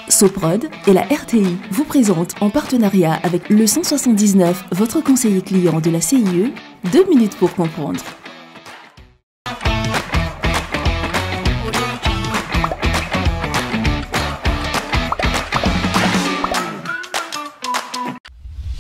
Soprod et la RTI vous présentent en partenariat avec le 179, votre conseiller client de la CIE, 2 minutes pour comprendre.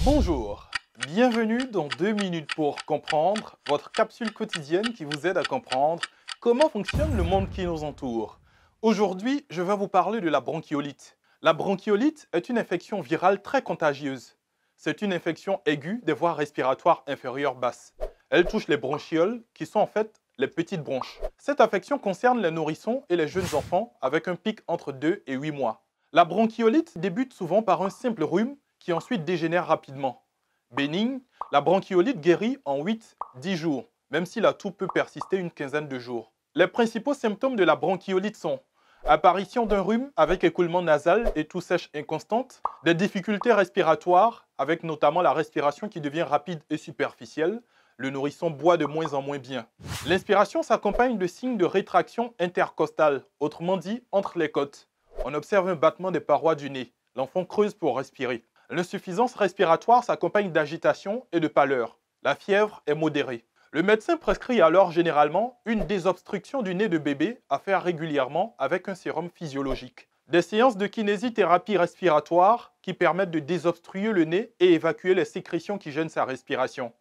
Bonjour, bienvenue dans 2 minutes pour comprendre, votre capsule quotidienne qui vous aide à comprendre comment fonctionne le monde qui nous entoure. Aujourd'hui, je vais vous parler de la bronchiolite. La bronchiolite est une infection virale très contagieuse. C'est une infection aiguë des voies respiratoires inférieures basses. Elle touche les bronchioles, qui sont en fait les petites bronches. Cette infection concerne les nourrissons et les jeunes enfants avec un pic entre 2 et 8 mois. La bronchiolite débute souvent par un simple rhume qui ensuite dégénère rapidement. Bénigne, la bronchiolite guérit en 8-10 jours, même si la toux peut persister une quinzaine de jours. Les principaux symptômes de la bronchiolite sont apparition d'un rhume avec écoulement nasal et toux sèche inconstante, des difficultés respiratoires avec notamment la respiration qui devient rapide et superficielle, le nourrisson boit de moins en moins bien. L'inspiration s'accompagne de signes de rétraction intercostale, autrement dit entre les côtes. On observe un battement des parois du nez, l'enfant creuse pour respirer. L'insuffisance respiratoire s'accompagne d'agitation et de pâleur. La fièvre est modérée. Le médecin prescrit alors généralement une désobstruction du nez de bébé à faire régulièrement avec un sérum physiologique. Des séances de kinésithérapie respiratoire qui permettent de désobstruer le nez et évacuer les sécrétions qui gênent sa respiration.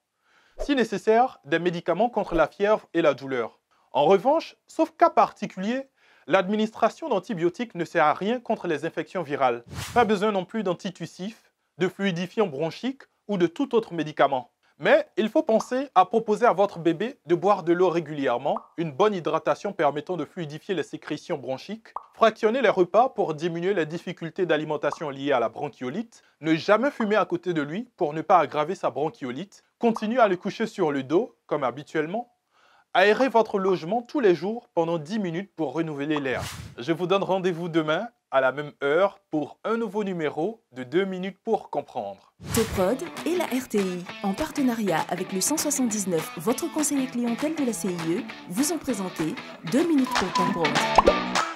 Si nécessaire, des médicaments contre la fièvre et la douleur. En revanche, sauf cas particulier, l'administration d'antibiotiques ne sert à rien contre les infections virales. Pas besoin non plus d'antitussifs, de fluidifiants bronchiques ou de tout autre médicament. Mais il faut penser à proposer à votre bébé de boire de l'eau régulièrement, une bonne hydratation permettant de fluidifier les sécrétions bronchiques, fractionner les repas pour diminuer les difficultés d'alimentation liées à la bronchiolite, ne jamais fumer à côté de lui pour ne pas aggraver sa bronchiolite, continuer à le coucher sur le dos, comme habituellement, aérez votre logement tous les jours pendant 10 minutes pour renouveler l'air. Je vous donne rendez-vous demain à la même heure pour un nouveau numéro de 2 minutes pour comprendre. Soprod et la RTI, en partenariat avec le 179, votre conseiller clientèle de la CIE, vous ont présenté 2 minutes pour comprendre.